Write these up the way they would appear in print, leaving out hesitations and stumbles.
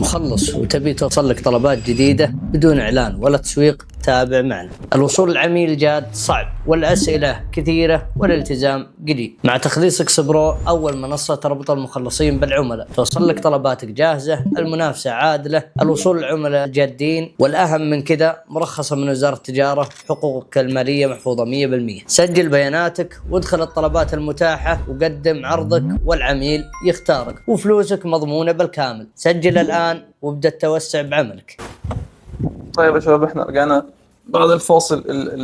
مخلص وتبي توصل لك طلبات جديدة بدون إعلان ولا تسويق؟ تابع معنا. الوصول للعميل جاد صعب، والأسئلة كثيرة والالتزام قليل. مع تخليص اكسبرو، أول منصة تربط المخلصين بالعملاء، توصل لك طلباتك جاهزة، المنافسة عادلة، الوصول للعملاء جادين، والأهم من كذا مرخصة من وزارة التجارة، حقوقك المالية محفوظة 100%. سجل بياناتك وادخل الطلبات المتاحة وقدم عرضك والعميل يختارك، وفلوسك مضمونة بالكامل. سجل الآن وابدأ التوسع بعملك. طيب يا شباب، احنا رجعنا بعد الفاصل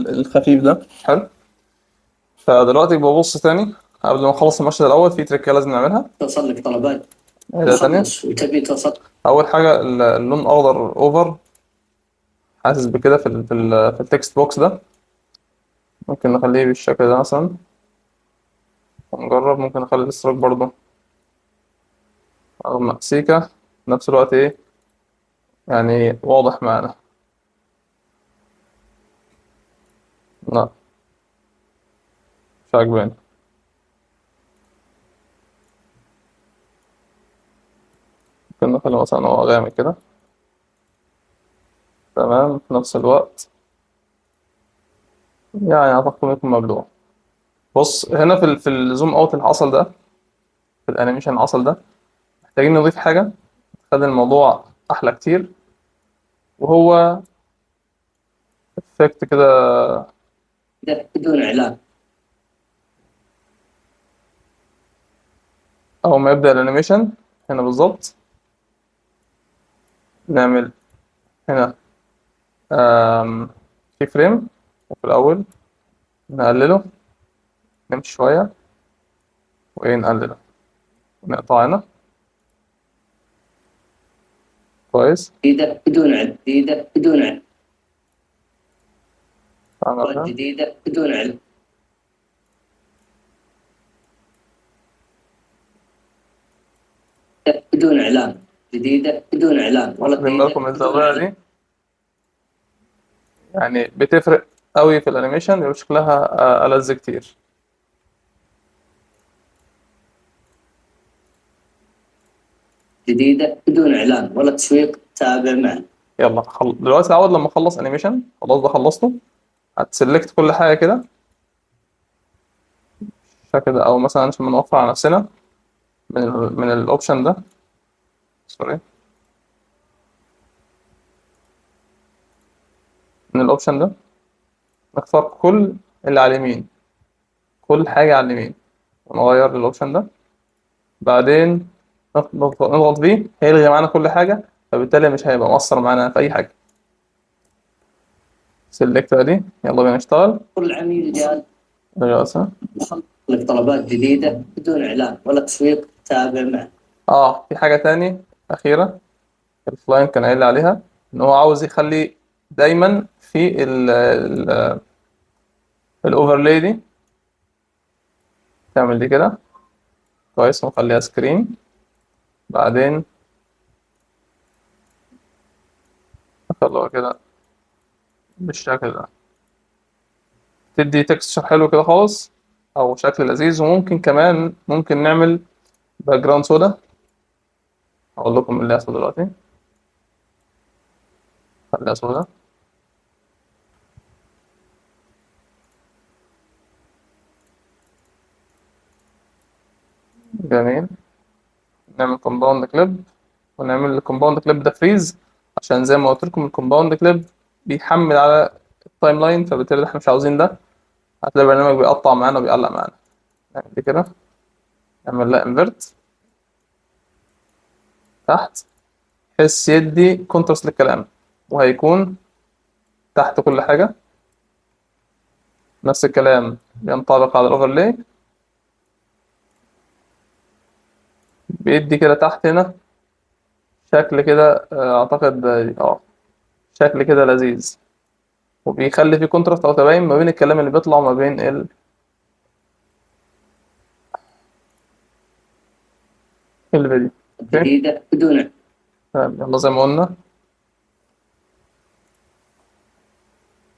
الخفيف ده. حلو. فدلوقتي ببص تاني قبل ما نخلص المشهد الاول، في تريكه لازم نعملها. توصل لك طلبات تانية. وتبي توصل. اول حاجه اللون الاخضر اوفر، حاسس بكده في التكست بوكس ده. ممكن نخليه بالشكل ده مثلا ونجرب. ممكن نخلي الاشتراك برضه اغمق سيكا، في نفس الوقت ايه يعني واضح معانا. لا، مش عاجباني. ممكن نخلي مثلا هو غامق كده. تمام. في نفس الوقت يعني اعتقد يكون مبلوع. بص هنا في الزوم اوت اللي حصل ده، في الانيميشن اللي حصل ده، محتاجين نضيف حاجه تخلي الموضوع احلى كتير، وهو افكت كده. بدون إعلان. اول ما يبدا الانيميشن هنا بالظبط نعمل هنا في فريم، وفي الاول نقلله، نمشي شويه وايه نقلله ونقطع هنا. كويس. جديدة بدون علم. جديدة بدون علم. عملنا. جديدة بدون علم. بدون إعلان. جديدة بدون إعلان ولا خلي بالكم من الزاويه دي، يعني بتفرق قوي في الانيميشن، بيبقى شكلها ألذ كتير. جديدة بدون إعلان ولا تسويق. تابع معنا. يلا دلوقتي عوض لما اخلص انيميشن، خلاص ده خلصته، هتسلكت كل حاجه كده كده، او مثلا عشان نوفر على نفسنا من الاوبشن ده. سوري. من الاوبشن ده نختار كل اللي على اليمين، كل حاجه على اليمين، ونغير للاوبشن ده. بعدين نضغط فيه، هيلغي معانا كل حاجه، فبالتالي مش هيبقى مؤثر معانا في اي حاجه. سلكت دي. يلا بينا نشتغل. كل عميل جاد دراسة. لك طلبات جديدة بدون إعلان ولا تسويق. تابع معنا. في حاجه تاني اخيره الكلاينت كان قايل لي عليها، ان هو عاوز يخلي دايما في الاوفرلاي دي. تعمل دي كده. كويس. ونخليها سكرين. بعدين نخلوها كده بالشكل ده، تدي تكستشر حلو كده خالص، او شكل لذيذ. وممكن كمان نعمل باك جراوند سودا. هقول لكم اللي هيحصل دلوقتي. خليها سودا. جميل. نعمل كومباوند كليب، ونعمل الكومباوند كليب ده فريز، عشان زي ما قلت لكم الكومباوند كليب بيحمل على التايم لاين، فبالتالي احنا مش عاوزين ده. هتلاقي البرنامج بيقطع معانا وبيعلق معانا. نعمل دي كده، نعمل لها انفرت تحت، بحيث يدي كونتراست للكلام، وهيكون تحت كل حاجة نفس الكلام بينطبق على الاوفرلاي. بيدي كده تحت هنا شكل كده اعتقد شكل كده لذيذ، وبيخلي فيه كونتراست او تباين ما بين الكلام اللي بيطلع ما بين الفيديو. جديدة بدون. يلا زي ما قلنا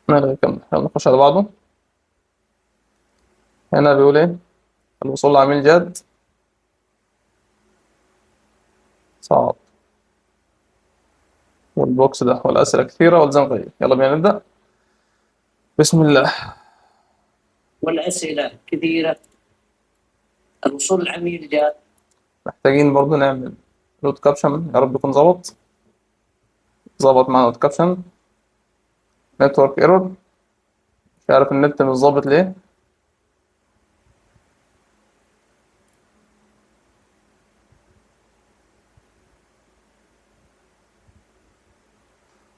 نلغي كمل. يلا نخش على بعضه. هنا بيقول ايه؟ الوصول لعميل جاد صعب. والبوكس ده، والأسئلة كثيرة والزام قليل. يلا بينا نبدأ. بسم الله. والأسئلة كثيرة، الوصول العميل جاد. محتاجين برضو نعمل نوت كابشن، يا رب يكون ظبط معنا نوت كابشن. نتورك ايرور، مش عارف النت مش ظابط ليه.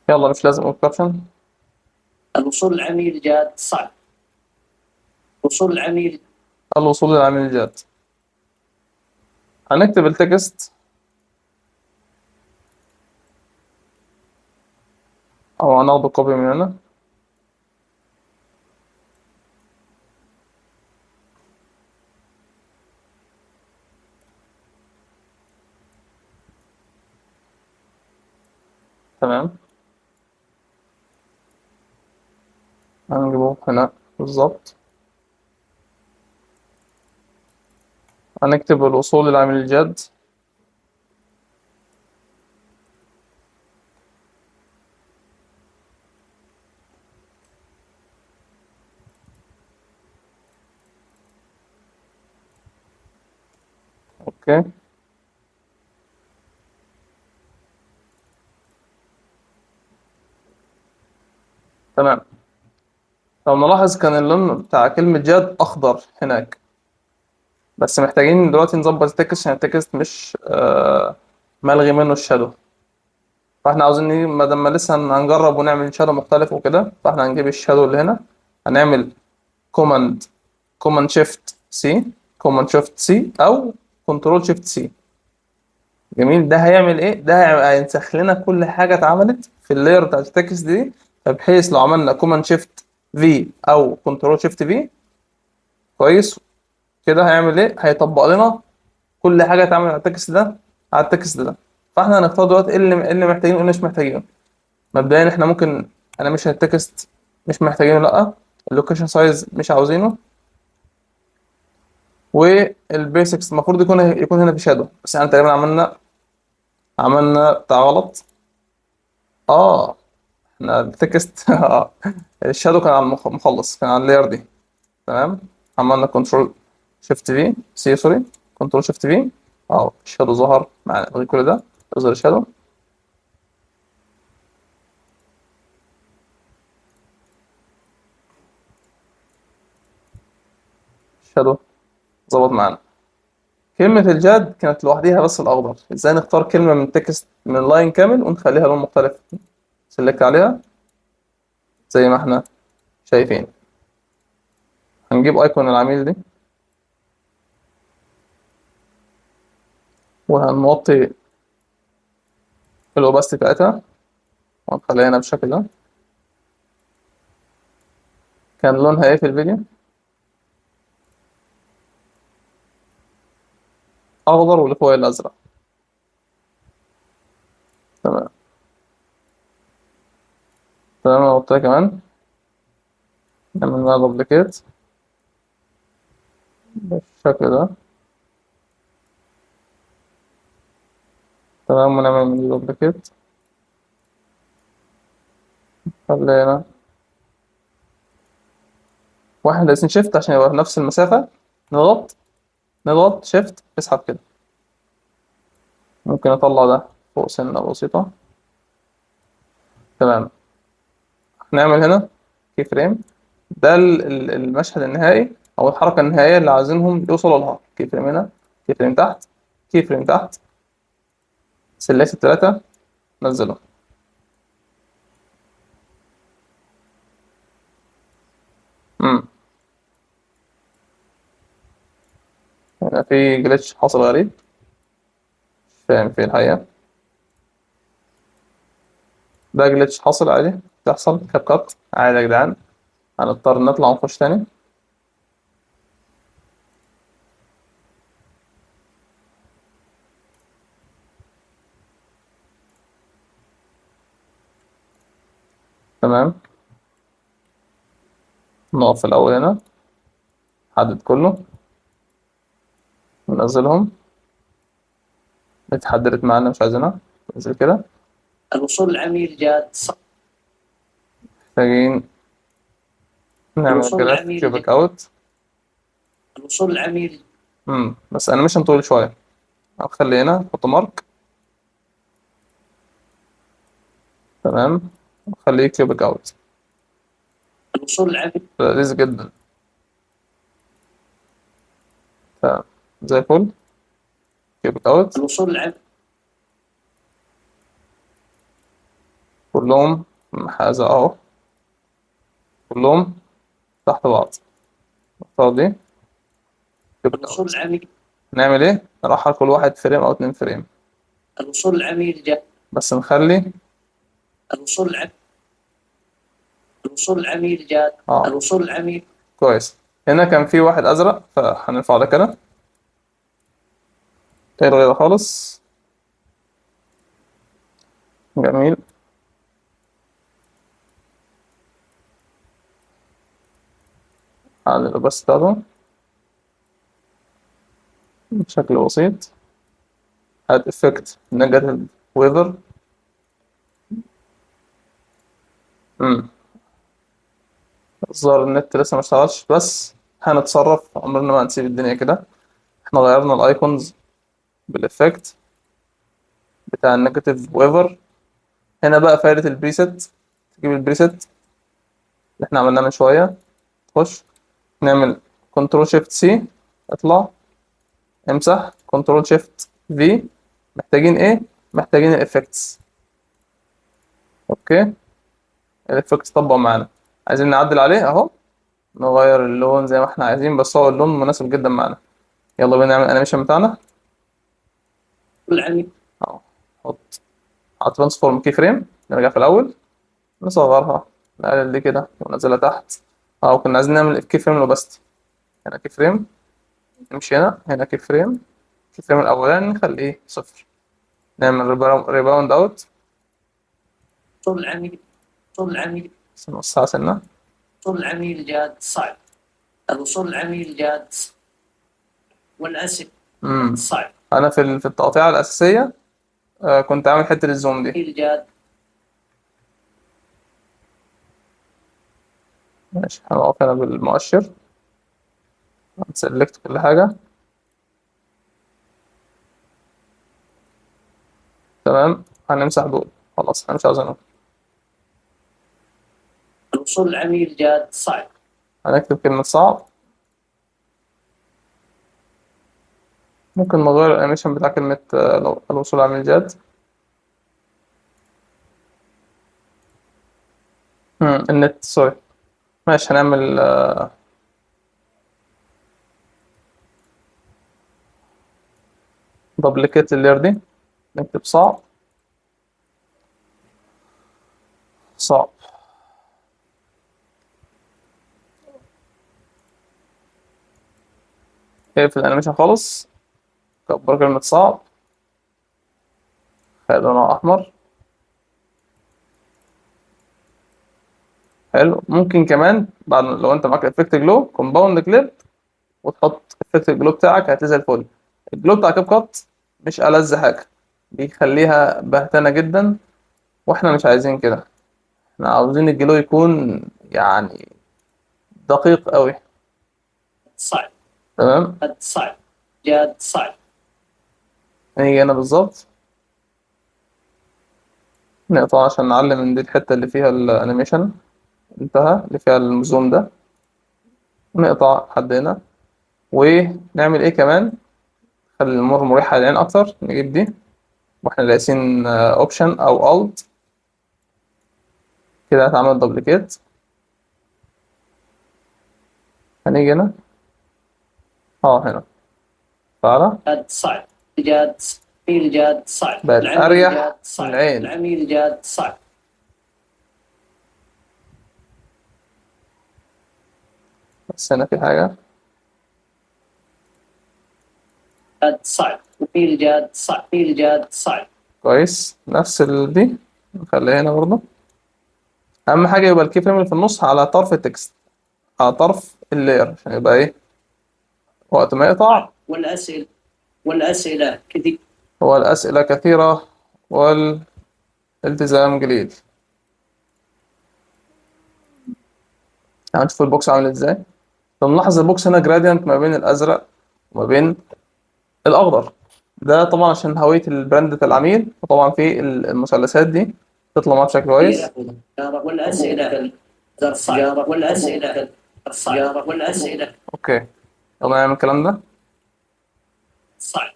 يلا مش لازم نوت كابشن. الوصول العميل جاد صعب. وصول العميل الوصول للعميل الجاد. هنكتب التكست او هناخده كوبي من هنا. تمام، هنجيبه هنا بالظبط. هنكتب الوصول للعميل الجاد. اوكي، تمام. لو نلاحظ كان اللون بتاع كلمة جاد أخضر هناك، بس محتاجين دلوقتي نظبط التكست عشان التكست مش ملغي منه الشادو. فاحنا عاوزين ما دام لسه هنجرب ونعمل شادو مختلف وكده، فاحنا هنجيب الشادو اللي هنا. هنعمل كوماند كوماند شيفت سي كوماند شيفت سي او كنترول شيفت سي. جميل، ده هيعمل ايه؟ ده هينسخ لنا كل حاجه اتعملت في اللاير بتاعت التكست دي، فبحيث لو عملنا كوماند شيفت في او كنترول شيفت في، كويس كده، هيعمل ايه؟ هيطبق لنا كل حاجه اتعملت على التكست ده على التكست ده. فاحنا هنختار دلوقتي إيه اللي محتاجينه وايه اللي مش محتاجينه. مبدئيا احنا ممكن، انا مش التكست مش محتاجينه، لا. اللوكيشن سايز مش عاوزينه، والبيسكس المفروض يكون هنا في شادو، بس احنا تقريبا عملنا بتاع غلط. اه، احنا التكست الشادو كان على المخلص، كان على اللاير دي. تمام، عملنا كنترول شيفت في سي، سوري، كنترول شيفت في. اه، الشادو ظهر معنا، نلغي كل ده، يظهر الشادو. الشادو ظبط معانا. كلمة الجاد كانت لوحديها بس الأخضر. ازاي نختار كلمة من تكست من لاين كامل ونخليها لون مختلف؟ سلكت عليها زي ما احنا شايفين. هنجيب ايكون العميل دي وهنوطي الاوباستي بتاعتها ونخليها هنا بالشكل ده. كان لونها ايه في الفيديو؟ اخضر، واللي فوق الازرق. تمام، تمام. انا قلتها كمان، نعمل لها دوبليكيت بالشكل ده. تمام، ونعمل من دوبليكيت. خلينا واحنا دايسين شيفت عشان يبقى في نفس المسافة. نضغط شيفت، اسحب كده. ممكن اطلع ده فوق سنة بسيطة. تمام، نعمل هنا كي فريم. ده المشهد النهائي او الحركة النهائية اللي عايزينهم يوصلوا لها. كي فريم هنا، كي فريم تحت، كي فريم تحت، سلكت التلاتة، نزله. امم هنا في جلitch حاصل غريب، مش فاهم فيه الحقيقة. ده جلitch حاصل عادي، تحصل كاب كات عادي يا جدعان. هنضطر نطلع ونخش تاني. تمام، نقف في الأول هنا، حدد كله، ننزلهم. اتحددت معانا مش عايزينها، ننزل كده. الوصول العميل جاد صعب. محتاجين نعمل الوصول جراف العميل كيوبيك اوت. الوصول العميل بس انيميشن طويل شوية. هنخلي هنا نحط مارك. تمام. نخليه كيوبيك اوت. الوصول العميل لذيذ جدا. تمام. زي الفل. كيوبيك اوت. الوصول العميل كلهم هذا اهو. كلهم تحت بعض. نختار دي كيوبيك الوصول اوت. العميل نعمل ايه؟ نرحل كل واحد فريم او 2 فريم. الوصول العميل جاد. بس نخلي الوصول العميل الوصول العميل جاد. اه الوصول العميل كويس. هنا كان في واحد ازرق فهنرفع ده كده. الغي ده خالص. جميل. على بس بتاعته بشكل بسيط. هاد افكت نيجاتيف ويذر. الظاهر النت لسه ما اشتغلش بس هنتصرف، عمرنا ما هنسيب الدنيا كده. احنا غيرنا الايكونز بالافكت بتاع النيجاتيف ويذر. هنا بقى فايدة البريست. تجيب البريست اللي احنا عملناه من شوية. تخش نعمل كنترول شيفت سي. اطلع امسح كنترول شيفت في. محتاجين ايه؟ محتاجين الافكتس. اوكي. الافكتس طبق معانا. عايزين نعدل عليه اهو. نغير اللون زي ما احنا عايزين بس هو اللون مناسب جدا معانا. يلا بينا نعمل الانيميشن بتاعنا العميل اهو. نحط على ترانسفورم كي فريم. نرجع في الاول. نصغرها. نقلل دي كده وننزلها تحت. اه كنا عايزين نعمل كي فريم لوباستي. هنا كي فريم. نمشي هنا كي فريم. كي فريم الاولاني نخليه 0. نعمل ريباوند اوت. الوصول العميل الوصول العميل بس نوسعها سنة. الوصول العميل جاد صعب. الوصول العميل جاد صعب. والأسئلة امم صعب. انا في التقطيعة الاساسية كنت عامل حتة الزوم دي. الجاد ماشي. هنقف هنا بالمؤشر. هنسلكت كل حاجة. تمام. هنمسح دول. خلاص انا مش عاوزينهم. الوصول العميل جاد صعب. هنكتب كلمة صعب. ممكن نغير الانيميشن بتاع كلمة الوصول على الجاد. النت سوري. ماشي. هنعمل دبليكيت اللير دي. نكتب صعب. صعب. اقفل الانيميشن خالص. كبر كلمة صعب. خلي لونها احمر. حلو. ممكن كمان بعد لو انت معاك افكت جلو كومباوند كليب وتحط افكت الجلو بتاعك هتلاقي زي الفل. الجلو بتاع كاب كات مش ألذ حاجة. بيخليها بهتانة جدا. واحنا مش عايزين كده. احنا عاوزين الجلو يكون يعني دقيق قوي. صعب. تمام. جاد صعب. جاد صعب. نيجي هنا بالظبط. نقطع عشان نعلم ان دي الحتة اللي فيها الانيميشن انتهى اللي فيها الزوم ده. نقطع لحد هنا. ونعمل ايه كمان؟ خلي الامور مريحة للعين اكتر. نجيب دي واحنا دايسين اوبشن او الت كده هتعمل دبليكيت. هنيجي هنا. هنا. تعالى. جاد صعب. جاد العميل جاد صعب. بقت العميل اريح جاد صعب. للعين. العميل جاد صعب. بس هنا في حاجة. جاد صعب. العميل جاد صعب. العميل جاد صعب. كويس. نفس دي نخليها هنا برضه. اهم حاجة يبقى الكي فريم اللي في النص على طرف التكست. على طرف اللاير عشان يبقى ايه وقت ما يقطع. والأسئلة كثير. هو الأسئلة كثيرة والإجابات التزام جليد. هنشوف البوكس عامل ازاي. فنلاحظ البوكس هنا جراديانت ما بين الازرق وما بين الاخضر. ده طبعا عشان هوية البراند بتاع العميل، وطبعا في المثلثات دي تطلع معاه بشكل كويس. والأسئلة الصعبة والأسئلة الصعبة والأسئلة اوكي، يلا نعمل الكلام ده. الصعبة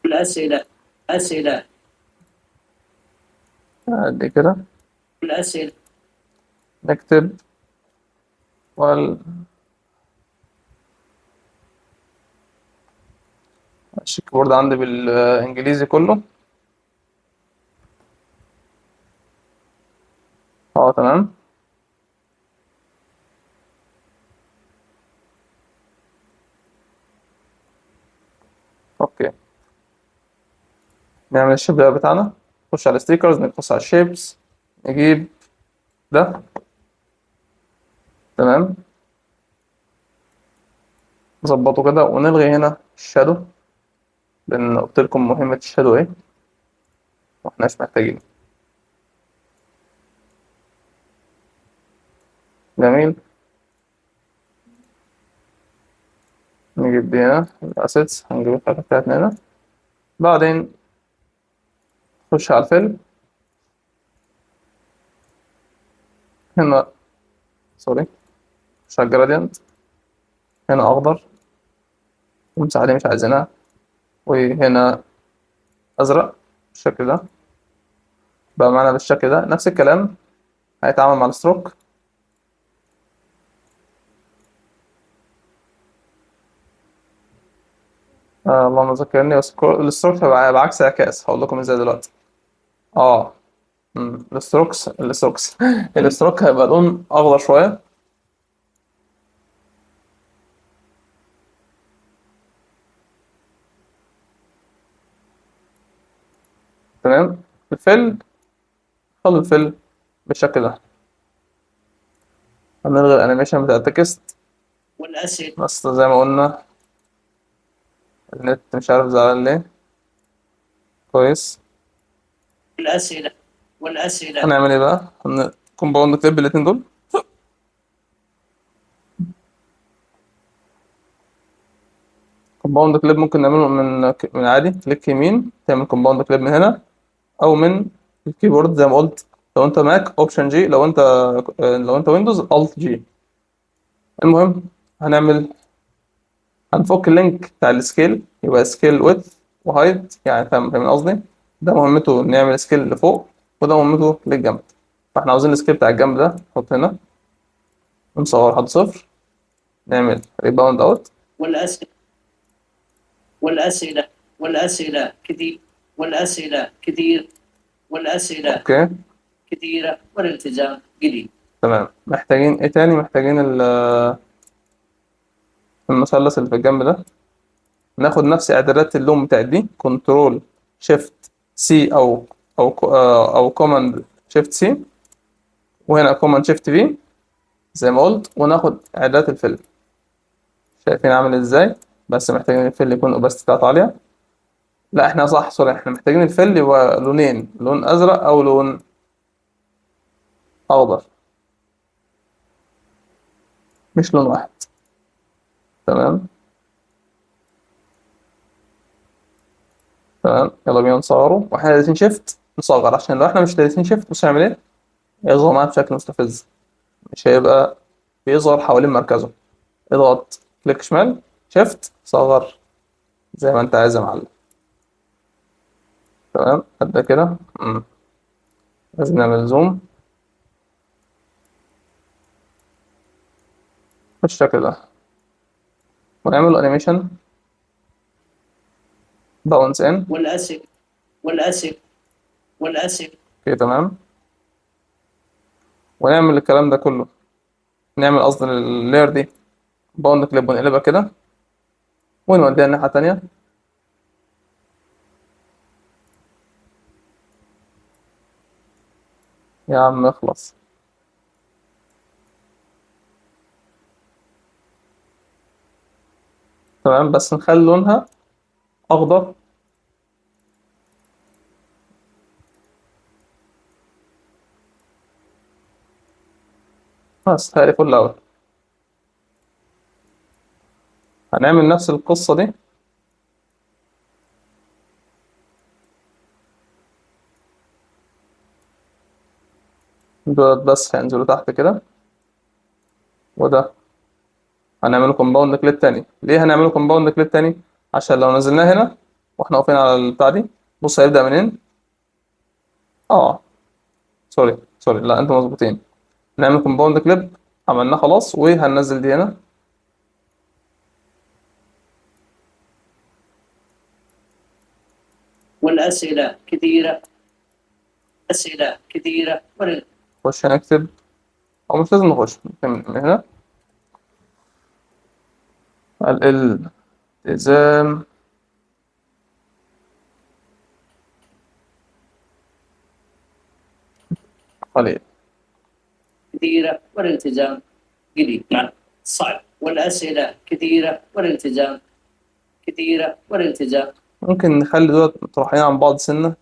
والأسئلة أسئلة دي كده والأسئلة نكتب وال الكيبورد عندي بالانجليزي كله. اه تمام. اوكي، نعمل الشيب بتاعنا. نخش على ستيكرز، نخش على الشيبس، نجيب ده. تمام، نظبطه كده ونلغي هنا الشادو، لان قلت لكم مهمة الشادو ايه، واحناش محتاجينه. جميل. نجيب دي هنا الاسيتس، هنجيب الحاجات بتاعتنا هنا. بعدين نخش على الفيل هنا، سوري، نخش على الجراديانت هنا اخضر، المساحة دي مش عايزينها، وهنا ازرق بالشكل ده. بقى معانا بالشكل ده. نفس الكلام هيتعامل مع الستروك. اللهم ذكرني. بس الستروك هيبقى بعكس اعكاس، هقول لكم ازاي دلوقتي. اه الستروكس الستروك هيبقى لون اخضر شويه. تمام. الفيل، خلي الفيل بالشكل ده. هنلغي الانيميشن بتاع التكست، والأسئلة بس زي ما قلنا النت مش عارف زعلان ليه. كويس. والأسئلة والأسئلة هنعمل ايه بقى؟ كومباوند كليب الاتنين دول. كومباوند كليب ممكن نعمله من عادي كليك يمين تعمل كومباوند كليب من هنا، او من الكيبورد زي ما قلت. لو انت ماك اوبشن جي، لو انت ويندوز الت جي. المهم هنفك اللينك بتاع السكيل، يبقى سكيل ويدث وهايت، يعني فاهم قصدي. ده مهمته نعمل سكيل لفوق، وده مهمته للجنب. فاحنا عاوزين السكيل بتاع الجنب ده نحط هنا، نصغر لحد صفر، نعمل ريباوند اوت. والأسئلة والأسئلة والأسئلة كثير والأسئلة كثير والأسئلة اوكي كثيرة والالتزام قليل. تمام. محتاجين ايه تاني؟ محتاجين المثلث اللي في الجنب ده. ناخد نفس اعدادات اللون بتاع دي، كنترول شيفت سي، او كوماند شيفت سي، وهنا كوماند شيفت في زي ما قلت، وناخد اعدادات الفيلم. شايفين عامل ازاي؟ بس محتاجين الفيل يكون اوباستي بتاعته عالية. لا احنا صح، سوري، احنا محتاجين الفيل يبقى لونين، لون ازرق او لون اخضر، مش لون واحد. تمام. تمام، يلا بينا نصغره، واحنا دايسين شيفت نصغر، عشان لو احنا مش دايسين شيفت بص هيعمل ايه؟ يظهر معانا بشكل مستفز، مش هيبقى بيظهر حوالين مركزه. اضغط كليك شمال شيفت صغر زي ما انت عايز يا معلم. تمام قد كده. لازم نعمل زوم بالشكل ده، ونعمل انيميشن باونس ان. والأسئلة والأسئلة والأسئلة اوكي تمام. ونعمل الكلام ده كله، نعمل قصدي اللاير دي باوند كليب، ونقلبها كده ونوديها الناحية التانية. يا عم اخلص. تمام، بس نخلي لونها اخضر بس تهيألي فل أوي. هنعمل نفس القصة دي دولت، بس هينزلوا تحت كده. وده هنعمله كومباوند كليب تاني. ليه هنعمله كومباوند كليب تاني؟ عشان لو نزلناه هنا واحنا واقفين على البتاع دي، بص هيبدأ منين؟ اه سوري سوري، لا انتوا مظبوطين. نعمل كومباوند كليب، عملناه خلاص، وهننزل دي هنا. والأسئلة كثيرة، أسئلة كثيرة نخش هنكتب، او مش لازم نخش من هنا. الالتزام قليل. كثيرة والالتزام قليل. نعم صعب، والأسئلة كثيرة والالتزام كثيرة والالتزام ممكن نخلي دول مطرحين عن بعض سنة،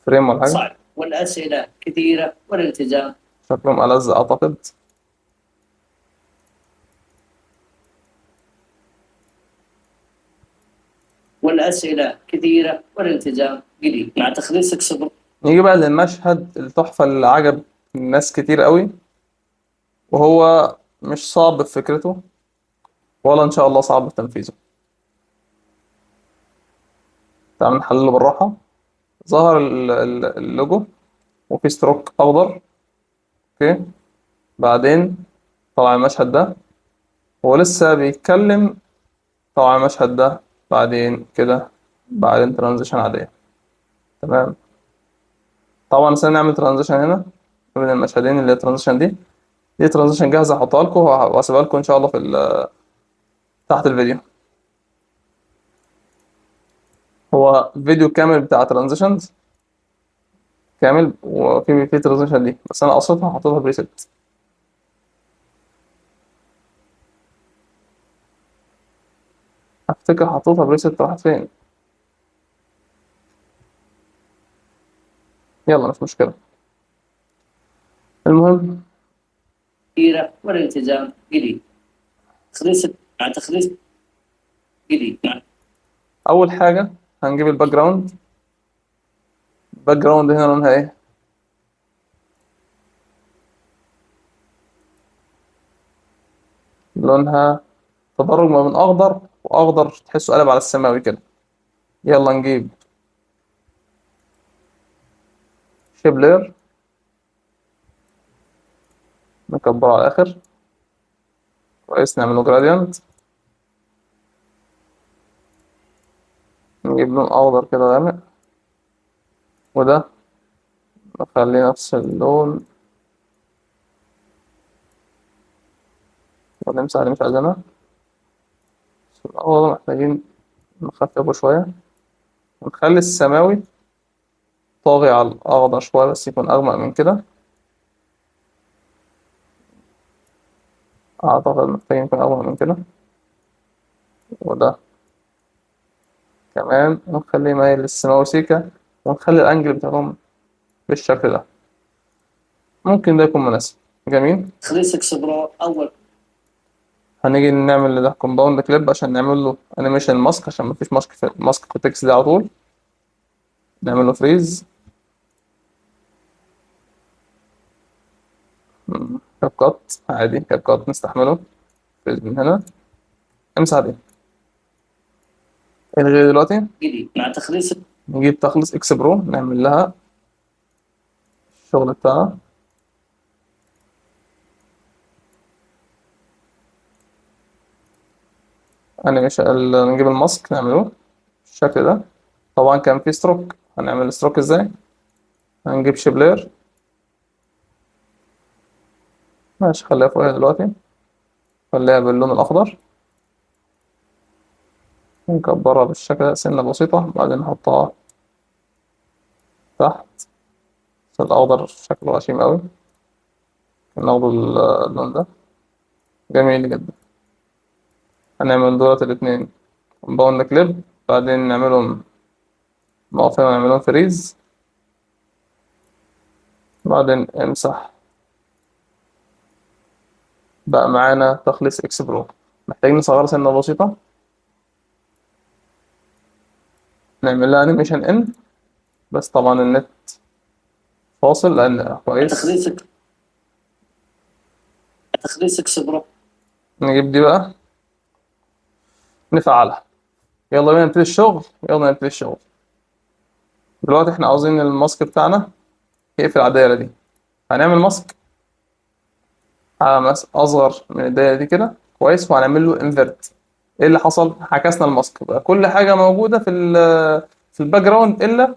فريم ولا حاجة. صعب، والأسئلة كثيرة والالتزام شكلهم ألذ أعتقد. والأسئلة كثيرة والالتزام قليل. مع تخليصك صبر. نيجي بقى للمشهد التحفة اللي عجب الناس كتير قوي، وهو مش صعب في فكرته ولا إن شاء الله صعب في تنفيذه. تعال نحلله بالراحة. ظهر اللوجو وفي ستروك أخضر. أوكي، بعدين طلع المشهد ده، هو لسه بيتكلم. طلع المشهد ده بعدين كده، بعدين ترانزيشن عادية. تمام. طبعا عشان نعمل ترانزيشن هنا بين المشهدين، اللي هي الترانزيشن دي ترانزيشن جاهزة، هحطها لكم وهسيبها لكم إن شاء الله في تحت الفيديو. هو فيديو كامل بتاع ترانزيشنز كامل، وفي ترانزيشن دي، بس أنا قصيتها وحطيتها بريست. أفتكر حطيتها بريست راحت فين. يلا مش مشكلة. المهم كثيرة والالتزام قليل. تخليص مع تخليص قليل. نعم. أول حاجة هنجيب الباك جراوند. الباك جراوند هنا لونها إيه؟ لونها تدرج ما بين أخضر وأخضر، تحسه قلب على السماوي كده. يلا نجيب شيب لاير، نكبره على الآخر كويس، نعمله جراديانت، نجيب لون أخضر كده غامق، وده نخليه نفس اللون، ونمسح اللي مش عايزينها. بس الأخضر محتاجين نخففه شوية، ونخلي السماوي طاغي على الأخضر شوية، بس يكون أغمق من كده. أعتقد محتاجين يكون أغمق من كده. وده كمان ونخليه مايل للسماوي سيكا، ونخلي الأنجل بتاعهم بالشكل ده. ممكن ده يكون مناسب. جميل. تخليصك صبر أول. هنيجي نعمل ده كومباوند كليب عشان نعمل له انيميشن ماسك، عشان مفيش ماسك في التكست ده على طول. نعمل له فريز. كاب كات عادي، كاب كات نستحمله. فريز من هنا، امسح دي، الغي دلوقتي. قليل. مع تخليصك نجيب تخلص اكس برو، نعمل لها الشغل بتاعها. انيميشن نجيب الماسك نعمله بالشكل ده. طبعا كان في ستروك، هنعمل ستروك ازاي؟ هنجيب شيب لاير، ماشي خليها فوقها دلوقتي، خليها باللون الأخضر، نكبرها بالشكل ده سنة بسيطة، بعدين نحطها تحت. بس الأخضر شكله غشيم أوي، ناخد اللون ده جميل جدا. هنعمل دولت الاتنين كومباوند كليب، بعدين نعملهم نقف هنا ونعملهم فريز، بعدين امسح بقى معانا تخليص اكس برو. محتاجين نصغر سنة بسيطة، نعمل لها انيميشن ان، بس طبعا النت فاصل لان كويس. تخليص اكس برو. نجيب دي بقى نفعلها. يلا بينا نبتدي الشغل، يلا نبتدي الشغل. دلوقتي احنا عاوزين الماسك بتاعنا يقفل على الدايرة دي. هنعمل ماسك على اصغر من الدايرة دي كده كويس، وهنعمل له انفيرت. ايه اللي حصل؟ عكسنا الماسك بقى، كل حاجة موجودة في الباك جراوند الا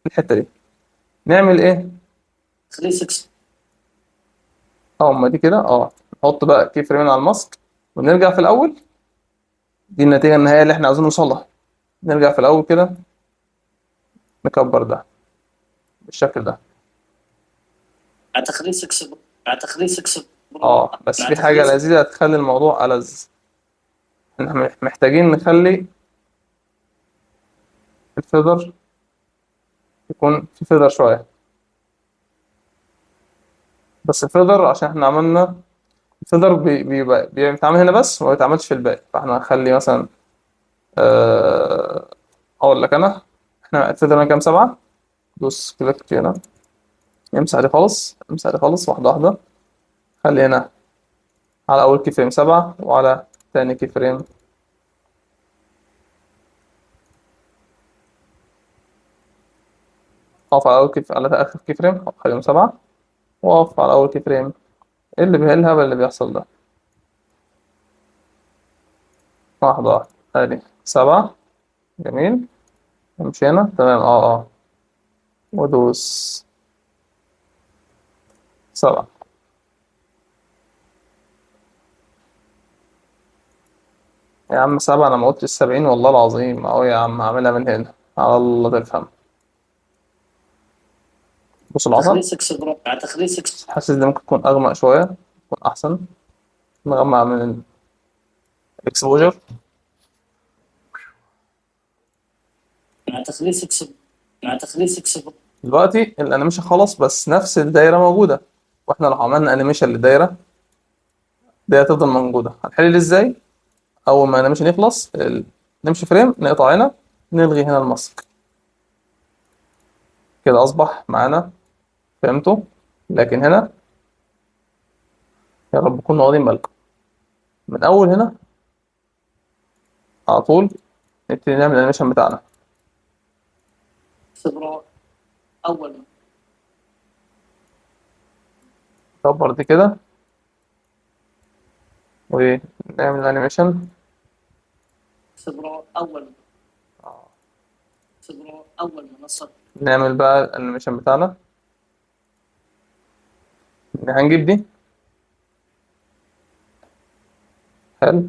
الحتة دي. نعمل ايه؟ تخليص اكس. اما دي كده نحط بقى كي فريمين على الماسك ونرجع في الاول. دي النتيجة النهائية اللي احنا عاوزين نوصلها. نرجع في الاول كده، نكبر ده بالشكل ده. مع تخليص اكس برو. مع تخليص اكس برو. بس مع في حاجة تخليص. لذيذة هتخلي الموضوع ألذ. احنا محتاجين نخلي الفيذر يكون في فيذر شوية. بس الفيذر عشان احنا عملنا الفيذر بيتعمل هنا بس وما بيتعملش في الباقي، فاحنا هنخلي مثلا اقول لك انا، احنا الفيذر من كام؟ 7. دوس كليك هنا، امسح دي خالص، امسح دي خالص، واحدة واحدة. خلي هنا على أول كي فريم 7، وعلى تاني كي فريم أقف على أول على آخر كي فريم خليهم 7، وأقف على أول كي فريم. إيه الهبل اللي بيحصل ده؟ واحدة واحدة. ادي 7. جميل. امشي هنا تمام. ودوس 7. يا عم 7، انا ما قلتش 70 والله العظيم. اهو يا عم هعملها من هنا على الله تفهم. بص العطل. تخليص اكس برو. مع تخليص اكس. حاسس ده ممكن يكون اغمق شوية، يكون احسن. نغمق من الاكسبوجر. مع تخليص اكس. مع تخليص اكس برو. دلوقتي الانيميشن خلص، بس نفس الدايرة موجودة. واحنا لو عملنا انيميشن للدايرة دي هتفضل موجودة. هنحل دي ازاي؟ اول ما الانيميشن يخلص نمشي فريم، نقطع هنا، نلغي هنا الماسك. كده اصبح معانا. فهمتوا؟ لكن هنا يا رب تكونوا واخدين بالكم. من اول هنا على طول نبتدي نعمل الانيميشن بتاعنا. اكس برو. اول. نكبر دي كده ونعمل الانيميشن. اكس برو اول. اكس برو اول منصة. نعمل بقى الانيميشن بتاعنا. هنجيب دي. حلو.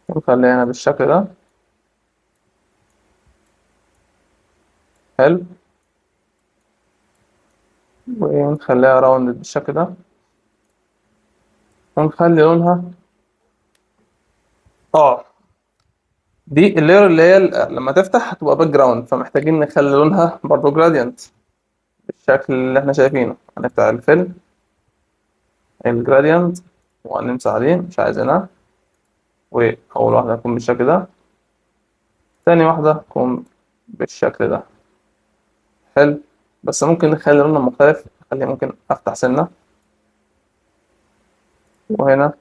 ونخليها هنا بالشكل ده. حلو. ونخليها راوند بالشكل ده. ونخلي لونها دي اللاير اللي هي لما تفتح هتبقى باك جراوند، فمحتاجين نخلي لونها برضو جراديانت بالشكل اللي احنا شايفينه. هنفتح الفيل الجراديانت وهنمسح دي مش عايزينها. وأول واحدة هتكون بالشكل ده، تاني واحدة تكون بالشكل ده. حلو. بس ممكن نخلي لونها مختلف، نخلي ممكن أفتح سنة وهنا.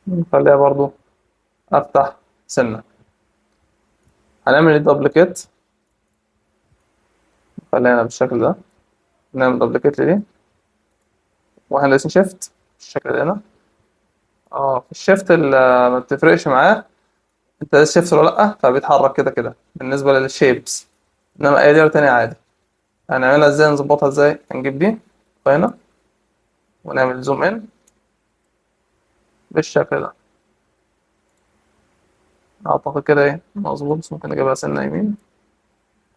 نخليها برضو أفتح سنة. هنعمل دبليكيت، خلينا بالشكل ده. نعمل دبليكيت لدي وهندوس شيفت بالشكل ده هنا. في الشيفت اللي ما بتفرقش معاه انت دايس شيفت ولا لأ، فبيتحرك كده كده بالنسبة للشيبس. انما اي دايرة تانية عادي. هنعملها ازاي؟ نظبطها ازاي؟ هنجيب دي هنا ونعمل زوم ان بالشكل ده. اعتقد كده ايه مظبوط، بس ممكن نجيبها سنة يمين.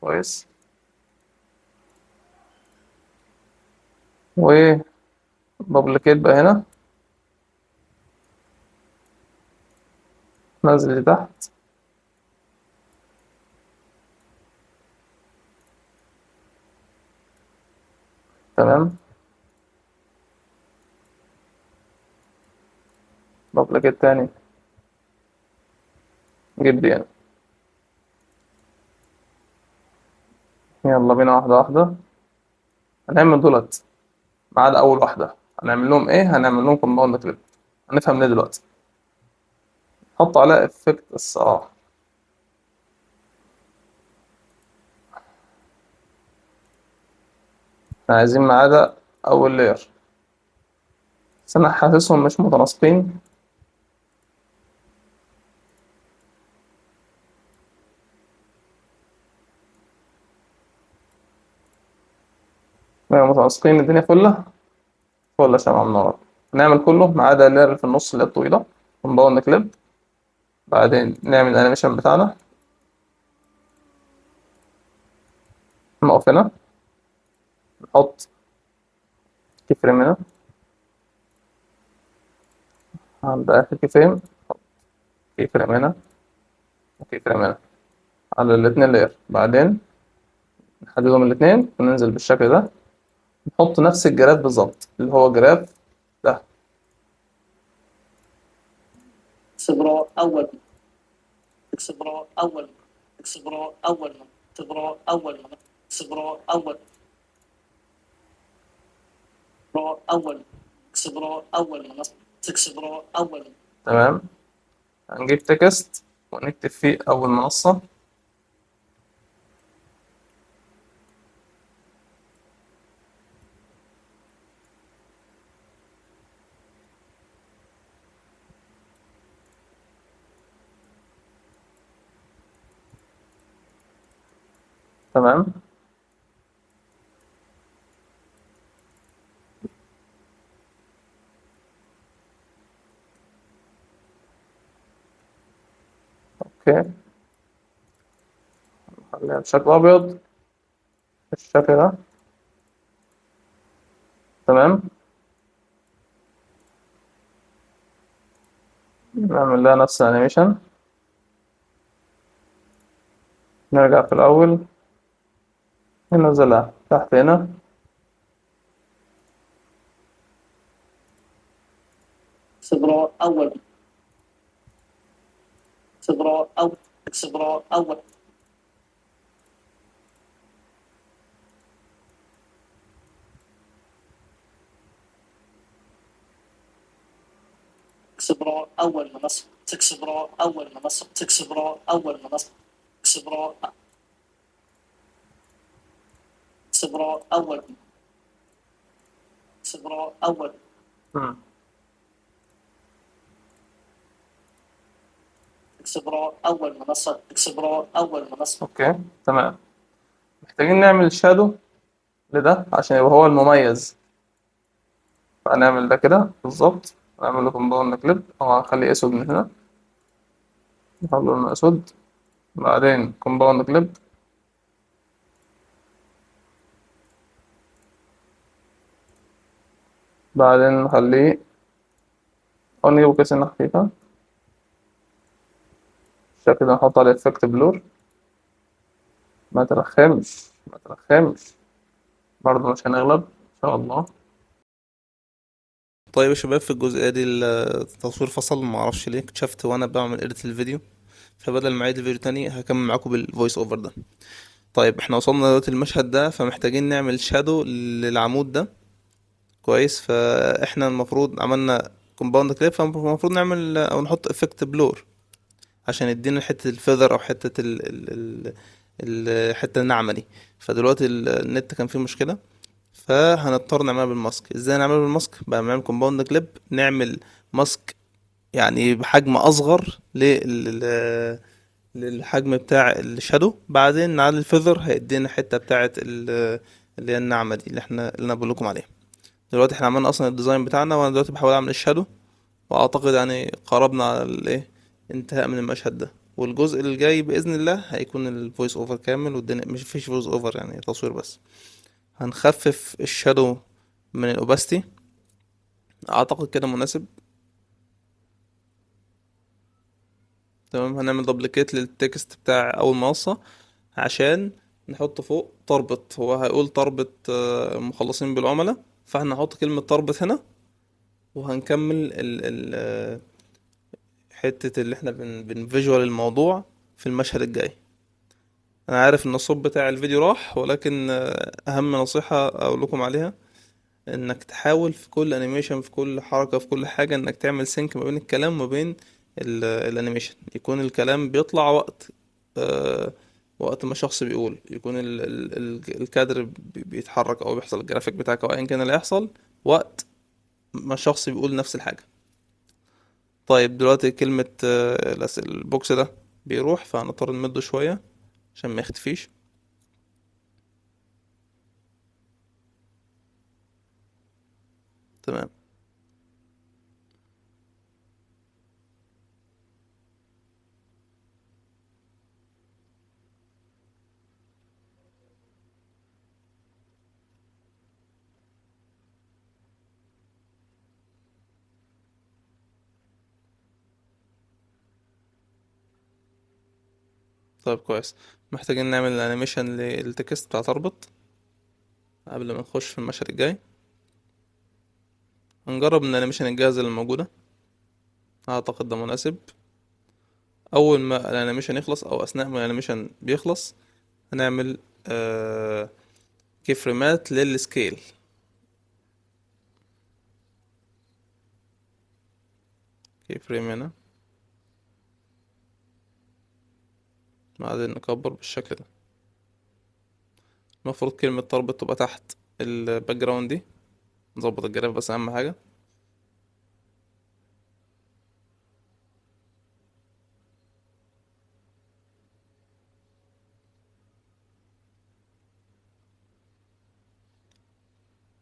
كويس. ودبليكيت بقى هنا، نزل دي تحت. تمام. دوبليكيت تاني، جيب دي يعني. يلا بينا واحدة واحدة. هنعمل دولت ما عدا أول واحدة، هنعمل لهم إيه؟ هنعمل لهم كومباوند كليب. هنفهم ليه دلوقتي. نحط عليها إفكت الصراحة. احنا عايزين ما عدا أول لاير، بس أنا حاسسهم مش متناسقين. لو متناسقين الدنيا فلة فلة شمعة منورة. نعمل كله ما عدا اللاير اللي في النص اللي هي الطويلة، كومباوند كليب. بعدين نعمل الأنيميشن بتاعنا، نقف هنا، نحط كي فريم هنا عند آخر كي فريم، كي فريم هنا وكي فريم هنا على الاتنين لاير. بعدين نحددهم الاتنين وننزل بالشكل ده، نحط نفس الجراف بالظبط اللي هو جراف ده. اكسبرو اول، اكسبرو اول، اكسبرو اول، اكسبرو اول، اكسبرو اول، اكسبرو اول، اكسبرو اول، اكسبرو اول. تمام. هنجيب تكست ونكتب فيه أول منصة. تمام. اوكي، خليها بشكل أبيض بالشكل ده. تمام. نعمل لها نفس الأنيميشن، نرجع في الأول ننزلها تحت هنا. اكسبرو اول، اكسبرو اول، اكسبرو اول، اكسبرو اول منصة، اكسبرو اول منصة، اكسبرو اول منصة، اكسبرو، اكسبرو اول، اكسبرو اول، مم. اكسبرو اول منصة، اكسبرو اول منصة. اوكي تمام. محتاجين نعمل شادو لده عشان يبقى هو المميز. فهنعمل ده كده بالظبط، نعمل له كومباوند كليب أو هنخليه أسود من هنا، نحط لونه أسود. بعدين كومباوند كليب، بعدين نخليه أو نجيبه كده سنة خفيفة بالشكل ده، نحط عليه إفكت بلور. ما ترخمش ما ترخمش، برضه مش هنغلب إن شاء الله. طيب يا شباب، في الجزئية دي التصوير فصل، ما اعرفش ليه. اكتشفت وانا بعمل اديت الفيديو، فبدل ما اعيد الفيديو تاني هكمل معاكم بالفويس اوفر ده. طيب احنا وصلنا دلوقتي المشهد ده، فمحتاجين نعمل شادو للعمود ده. كويس، فاحنا المفروض عملنا كومباوند كليب، فالمفروض نعمل او نحط افكت بلور عشان يدينا حتة الفيذر او حتة الحتة الناعمة دي. فدلوقتي النت كان فيه مشكلة، فهنضطر نعملها بالماسك. ازاي نعملها بالماسك؟ بقى نعمل كومباوند كليب، نعمل ماسك يعني بحجم اصغر للحجم بتاع الشادو، بعدين نعلي الفيذر هيدينا الحته بتاعه اللي هي الناعمه دي اللي انا بقول لكم عليها. دلوقتي احنا عملنا اصلا الديزاين بتاعنا، وانا دلوقتي بحاول اعمل الشادو، واعتقد يعني قربنا على الايه، انتهاء من المشهد ده. والجزء اللي جاي باذن الله هيكون الفويس اوفر كامل، والدنيا مش فيش فويس اوفر، يعني تصوير بس. هنخفف الشادو من الاوباستي، اعتقد كده مناسب. تمام. هنعمل دوبليكيت للتكست بتاع اول منصة عشان نحطه فوق تربط، هو هيقول تربط مخلصين بالعملاء، فاحنا هنحط كلمة تربط هنا، وهنكمل حتة اللي احنا بنفيجوال الموضوع في المشهد الجاي. انا عارف ان الصوت بتاع الفيديو راح، ولكن اهم نصيحة اقول لكم عليها، انك تحاول في كل انيميشن، في كل حركة، في كل حاجة، انك تعمل سينك ما بين الكلام وما بين الانيميشن. يكون الكلام بيطلع آه، وقت ما شخص بيقول، يكون الكادر بيتحرك او بيحصل الجرافيك بتاعك او ايا كان اللي يحصل وقت ما الشخص بيقول نفس الحاجة. طيب دلوقتي كلمة البوكس ده بيروح، فهنضطر نمده شوية عشان ما يختفيش. تمام. طيب كويس. محتاجين نعمل الانيميشن للتكست بتاع تربط قبل ما نخش في المشهد الجاي. هنجرب من الانيميشن الجاهزة اللي موجودة، اعتقد ده مناسب. اول ما الانيميشن يخلص او اثناء ما الانيميشن بيخلص هنعمل كي فريمات للسكيل. كي فريم هنا، بعدين نكبر بالشكل ده. المفروض كلمة تربط تبقى تحت الباك جراوند دي. نظبط الجراف بس اهم حاجة.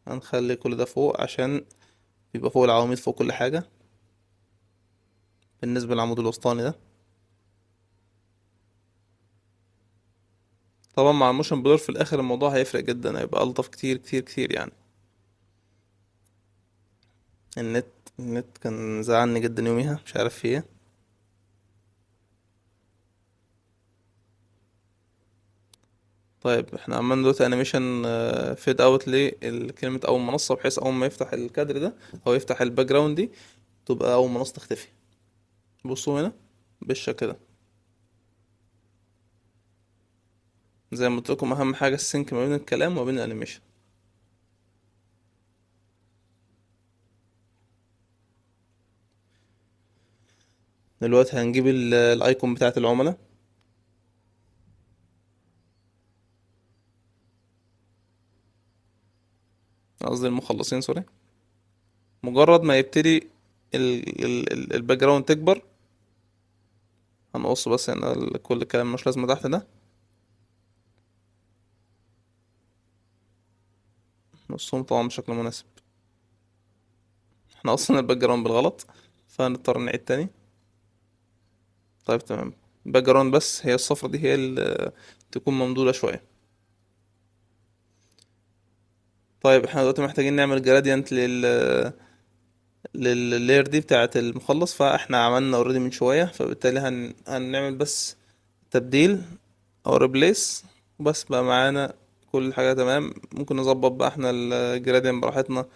هنخلي كل ده فوق عشان يبقى فوق العواميد، فوق كل حاجة. بالنسبة للعمود الوسطاني ده، طبعا مع الموشن بلور في الاخر الموضوع هيفرق جدا، هيبقى الطف كتير كتير كتير يعني. النت النت كان زعلني جدا يوميها، مش عارف في ايه. طيب احنا عملنا دلوقتي انيميشن فيد اوت لكلمة اول منصة، بحيث اول ما يفتح الكادر ده او يفتح الباك جراوند دي تبقى اول منصة تختفي. بصوا هنا بالشكل ده. زي ما قلت لكم اهم حاجة السينك ما بين الكلام وما بين الانيميشن. دلوقتي هنجيب الايكون بتاعت العملاء، قصدي المخلصين، سوري. مجرد ما يبتدي الباك جراوند تكبر، هنقص بس هنا كل الكلام مش لازم تحت ده، نقصهم طبعا بشكل مناسب. احنا اصلا الباك جراوند بالغلط، فهنضطر نعيد تاني. طيب تمام. الباك جراوند بس هي الصفرة دي هي اللي تكون ممدودة شوية. طيب احنا دلوقتي محتاجين نعمل جراديانت لللاير دي بتاعة المخلص، فاحنا عملنا اوريدي من شوية، فبالتالي هنعمل بس تبديل او ريبليس، وبس بقى معانا كل حاجة تمام. ممكن نظبط بقى احنا الجراديانت براحتنا،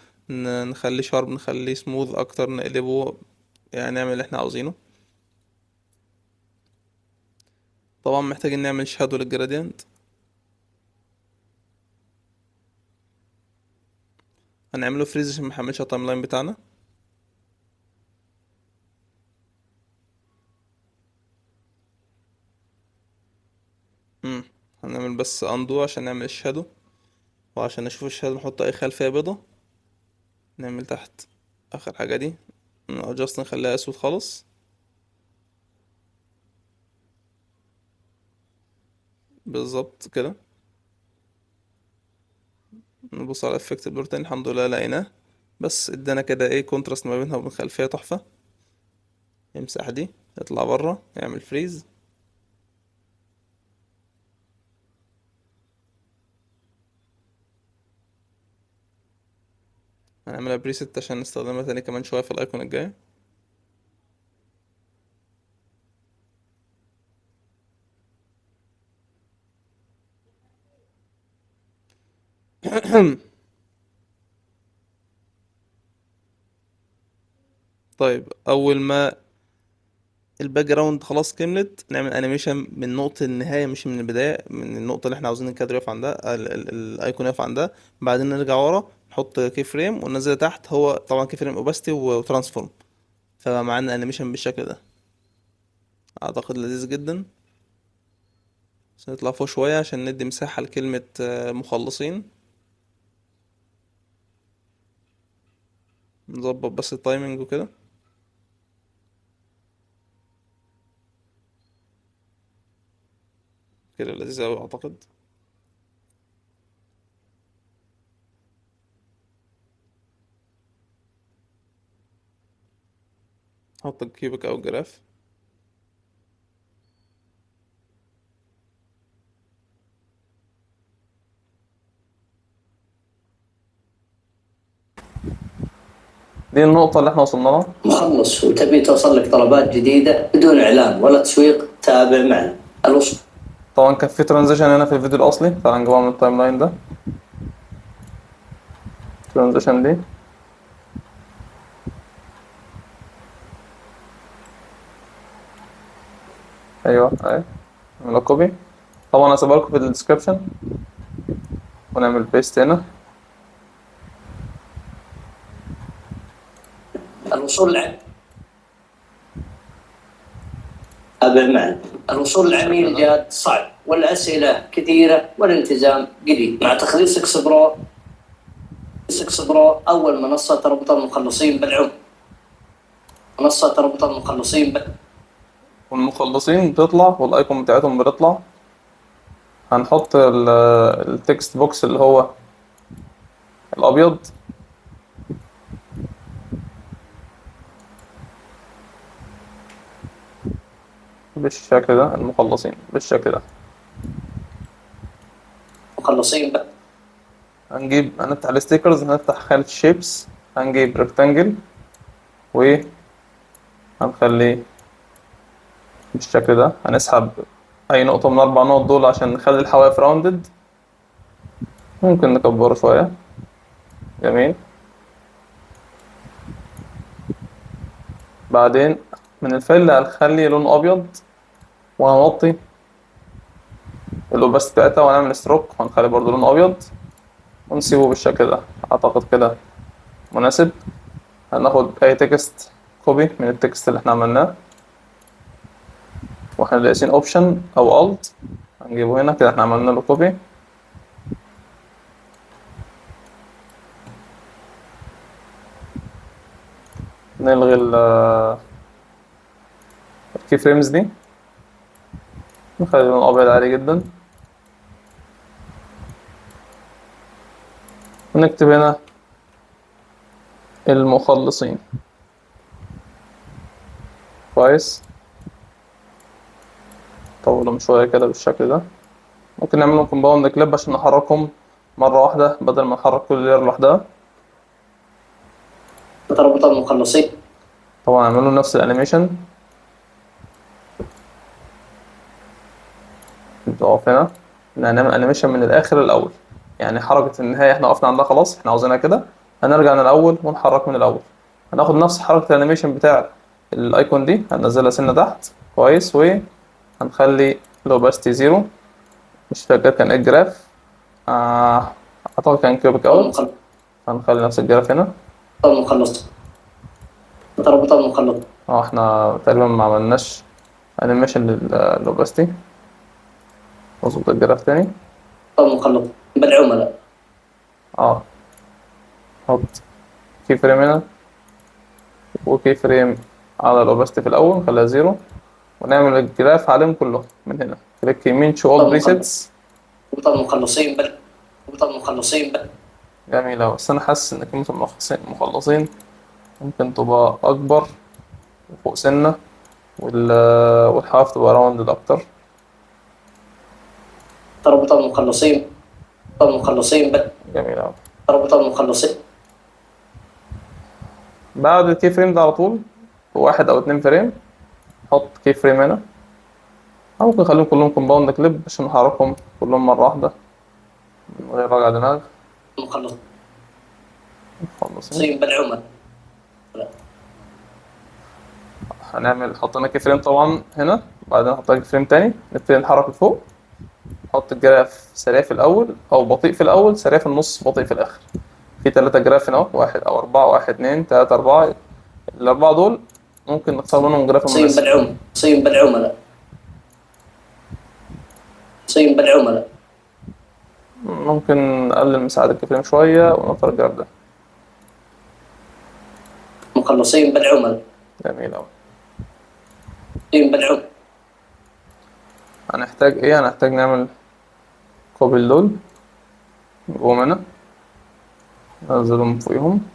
نخليه شارب، نخليه سموث اكتر، نقلبه، يعني نعمل اللي احنا عاوزينه. طبعا محتاجين نعمل شادو للجراديانت. هنعمله فريز عشان محملش التايم لاين بتاعنا. امم هنعمل بس اندو عشان نعمل الشادو، وعشان نشوف الشادو نحط اي خلفية بيضة. نعمل تحت اخر حاجة دي، جاست نخليها اسود خالص. بالظبط كده. نبص على افكت البلور تاني، الحمد لله لقيناه. بس ادانا كده ايه كونتراست ما بينها وبين الخلفية تحفة. يمسح دي، يطلع بره، يعمل فريز. هنعملها بريست عشان نستخدمها تاني كمان شوية في الايكون الجاي. طيب اول ما الباك جراوند خلاص كملت، نعمل انيميشن من نقطة النهاية مش من البداية، من النقطة اللي احنا عاوزين الكادر يقف عندها، الايكون يقف عندها. بعدين نرجع ورا نحط كي فريم وننزل تحت، هو طبعا كي فريم اوباستي وترانسفورم، فبقى معانا انيميشن بالشكل ده. اعتقد لذيذ جدا. بس نطلع فوق شوية عشان ندي مساحة لكلمة مخلصين. نظبط بس التايمنج وكده. كده لذيذ اوي اعتقد. نحط الكيوبيك او الجراف. دي النقطة اللي احنا وصلنا لها. مخلص وتبي توصل لك طلبات جديدة بدون إعلان ولا تسويق، تابع معنا. الوصول طبعا كان في ترانزيشن هنا في الفيديو الأصلي، تعال نجيبها من التايم لاين ده. الترانزيشن دي أيوه أهي، نعملها كوبي. طبعا هسيبها لكم في الديسكربشن، ونعمل بيست هنا. الوصول العام تابع معنا. الوصول للعميل جاد صعب، والأسئلة كثيرة، والالتزام قليل. مع تخليص اكس برو أول منصة تربط المخلصين بالعمر. منصة تربط المخلصين والمخلصين بتطلع والأيكون بتاعتهم بتطلع. هنحط التكست بوكس اللي هو الأبيض. بالشكل ده، المخلصين بالشكل ده. مخلصين هنفتح الستيكرز، هنفتح خانة الشيبس، هنجيب ريكتانجل وهنخليه بالشكل ده. هنسحب أي نقطة من الأربع نقط دول عشان نخلي الحواف راوندد. ممكن نكبره شوية. جميل. بعدين من الفل هنخلي لونه أبيض، وهنوطي الأوباست بتاعتها، وهنعمل ستروك وهنخلي برضه لونه أبيض، ونسيبه بالشكل ده. أعتقد كده مناسب. هناخد أي تكست كوبي من التكست اللي احنا عملناه، واحنا لقيسين اوبشن او الت، هنجيبه هنا كده. احنا عملنا له كوبي. نلغي الكي فريمز دي، نخلي لونه ابيض عادي جدا، ونكتب هنا المخلصين. كويس. طولهم شوية كده بالشكل ده. ممكن نعملهم كومباوند كليب عشان نحركهم مرة واحدة بدل ما نحرك كل لير لوحدها. تربط المخلصين. طبعا نعملهم نفس الانيميشن. نقف هنا، نعمل انيميشن من الاخر للاول، يعني حركة النهاية احنا وقفنا عندها خلاص، احنا عاوزينها كده. هنرجع من الاول ونحرك من الاول. هناخد نفس حركة الانيميشن بتاع الايكون دي، هننزلها سنة تحت. كويس. وهنخلي الاوباستي زيرو. مش فاكر كان ايه الجراف. اعتقد كان كيوبيك اوت. هنخلي نفس الجراف هنا. المخلص. تربط المخلص. احنا تقريبا ما عملناش انيميشن للاوباستي. نظبط الجراف تاني. المخلص بالعملاء. حط كي فريم هنا، وكي فريم على الاوباستي في الاول نخليها زيرو، ونعمل الجراف عليهم كلهم من هنا. كليك يمين شو اول بريسيتس. ربط المخلصين ربط المخلصين جميل أوي. بس أنا حاسس إن كلمة المخلصين ممكن تبقى أكبر وفوق سنة، والحواف تبقى راوندد أكتر. تربط المخلصين. جميل أوي. تربط المخلصين. بعد الكي فريم ده على طول، واحد أو اتنين فريم، حط كي فريم هنا. أو ممكن نخليهم كلهم كومباوند كليب عشان نحركهم كلهم مرة واحدة من غير وجع دماغ. مخلصين. بالعملاء. هنعمل حطينا كي فريم طبعا هنا، بعدين حطينا كي فريم تاني، نبتدي نتحرك لفوق، نحط الجراف سريع في الأول أو بطيء في الأول، سريع في النص، بطيء في الآخر. في 3 جراف هنا أهو، 1 أو 4، 1 2 3 4. ال4 دول ممكن نختار منهم جراف مناسب. صين بالعملاء. ممكن نقلل مساحة الكي فريم شوية ونختار الجراف ده. مخلصين بالعملاء. جميل أوي. بالعملاء. هنحتاج إيه؟ هنحتاج نعمل كوبي دول جوه هنا، ننزلهم فوقيهم.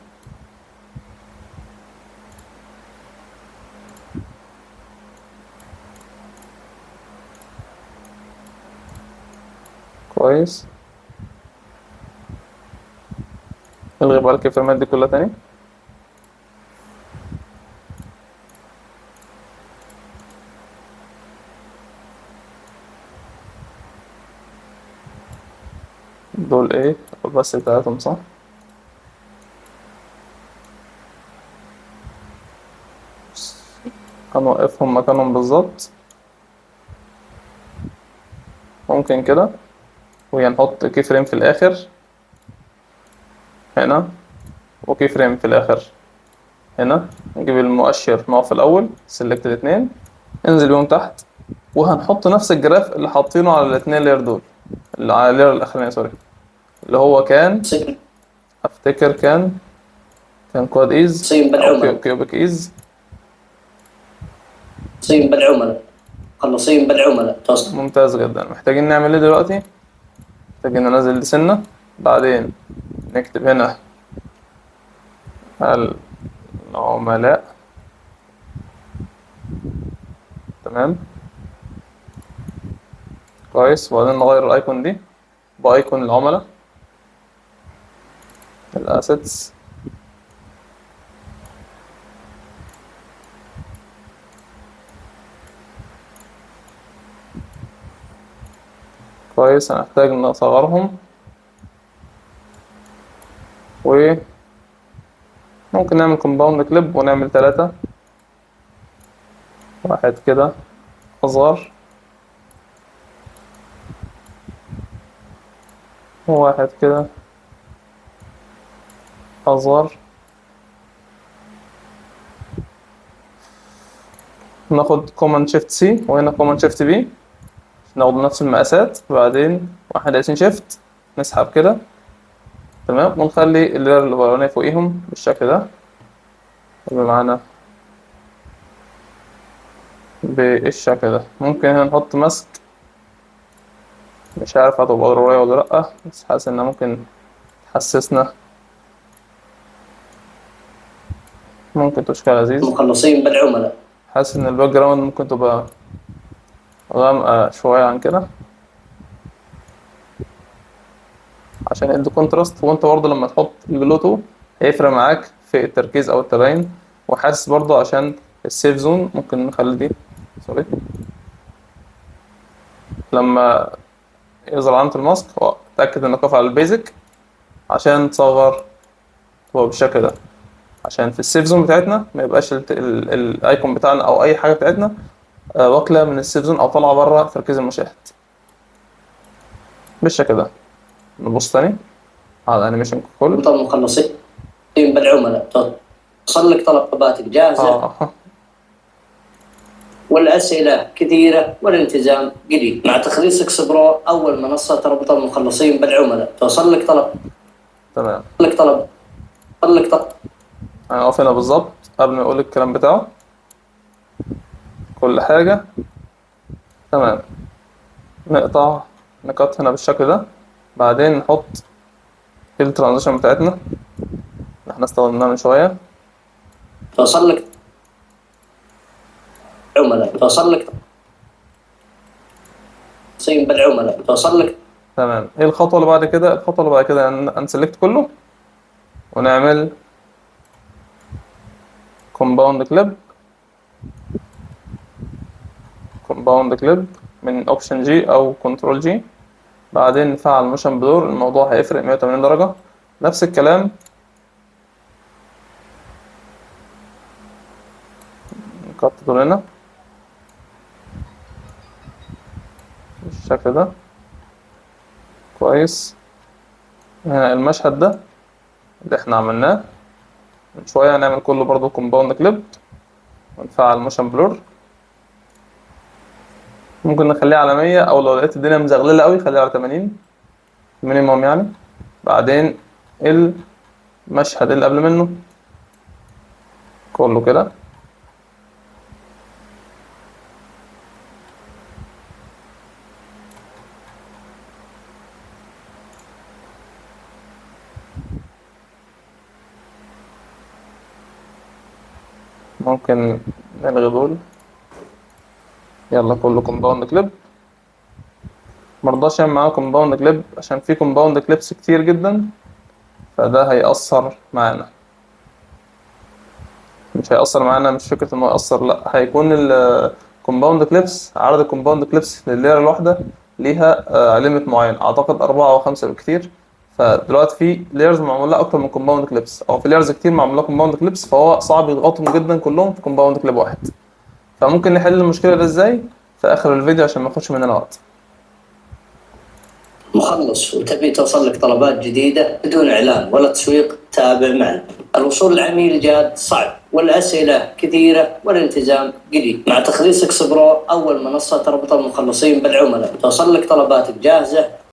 كويس. الغي بقى الكي فريمات دي كلها تاني. دول ايه؟ بس بتاعتهم صح. هنوقفهم مكانهم بالظبط، ممكن كده، وهنحط كي فريم في الاخر هنا، وكي فريم في الاخر هنا. نجيب المؤشر نقف في الاول، سيلكت الاتنين، انزل بيهم تحت، وهنحط نفس الجراف اللي حاطينه على الاتنين لير دول، اللي على اللير الاخرانية سوري، اللي هو كان افتكر كان كواد ايز او كيوبيك ايز. صين بالعملاء. مخلصين بالعملاء. ممتاز جدا. محتاجين نعمل ايه دلوقتي؟ محتاجين ننزل دي سنة، بعدين نكتب هنا العملاء. تمام كويس. وبعدين نغير الايكون دي بايكون العملاء، الاسيتس. كويس. هنحتاج نصغرهم، وممكن نعمل كومباوند كليب ونعمل 3، واحد كده أصغر، وواحد كده أصغر. ناخد كوماند شيفت سي، وهنا كوماند شيفت بي، ناخد نفس المقاسات، وبعدين واحد دايسين شيفت نسحب كده. تمام. ونخلي اللير اللي ورانيه فوقيهم بالشكل ده، يبقى معانا بالشكل ده. ممكن هنا نحط ماسك، مش عارف هتبقى ضرورية ولا لأ، بس حاسس إنها ممكن تحسسنا، ممكن تشكيل لذيذ. مخلصين بالعملاء. حاسس إن الباك جراوند ممكن تبقى غامقة شوية عن كده عشان يدي كونتراست، وانت برضه لما تحط الجلوتو هيفرق معاك في التركيز او التباين. وحاسس برضه عشان السيف زون ممكن نخلي دي سوري، لما يظهر علامة الماسك اتأكد انك واقف على البيزك عشان تصغر تبقى بالشكل ده، عشان في السيف زون بتاعتنا ما يبقاش الايكون بتاعنا او اي حاجة بتاعتنا واكلة من السيف زون او طالعة بره تركيز المشاهد بالشكل ده. نبص تاني على الانيميشن كله. طب مخلصين بالعملاء. وصل لك طلباتك جاهزة. والأسئلة كثيرة والالتزام قليل. مع تخليص اكس برو أول منصة تربط المخلصين بالعملاء. توصل لك طلب. تمام. طلب. هنقف هنا بالظبط قبل ما يقول الكلام بتاعه كل حاجة. تمام. نقطع نقط هنا بالشكل ده، بعدين نحط الترانزيشن بتاعتنا اللي احنا استخدمناها من شوية. توصل لك عملاء. صين بالعملاء. توصل لك. تمام. ايه الخطوة اللي بعد كده؟ الخطوة اللي بعد كده هنسلكت كله ونعمل كومباوند كليب من اوبشن جي او كنترول جي، بعدين نفعل موشن بلور. الموضوع هيفرق 180 درجة، نفس الكلام نقطع دول هنا بالشكل ده. كويس. هنا المشهد ده اللي احنا عملناه من شوية هنعمل كله برضو كومباوند كليب ونفعل موشن بلور. ممكن نخليه على 100 او لو لقيت الدنيا مزغللة قوي خليها على 80 مينيموم يعني. بعدين المشهد اللي قبل منه كله كده. ممكن نلغي دول. يلا كله كومباوند كليب. مرضاش يعمل معاه كومباوند كليب عشان في كومباوند كليبس كتير جدا، فده هيأثر معانا. مش هيأثر معانا، مش فكرة انه يأثر، لا، هيكون الكومباوند كليبس، عدد الكومباوند كليبس لللاير الواحدة ليها ليميت معين، اعتقد 4 أو 5 بالكتير. فدلوقتي في لايرز معمول لها اكتر من كومباوند كليبس، او في لايرز كتير معمول لها كومباوند كليبس، فهو صعب يضغطهم جدا كلهم في كومباوند كليب واحد. فممكن نحل المشكلة ده ازاي في اخر الفيديو عشان ما ياخدش مننا وقت. مخلص وتبي توصل لك طلبات جديدة بدون إعلان ولا تسويق؟ تابع معنا. الوصول للعميل جاد صعب، والأسئلة كثيرة، والالتزام قليل. مع تخليص اكس برو أول منصة تربط المخلصين بالعملاء، توصل لك طلباتك جاهزة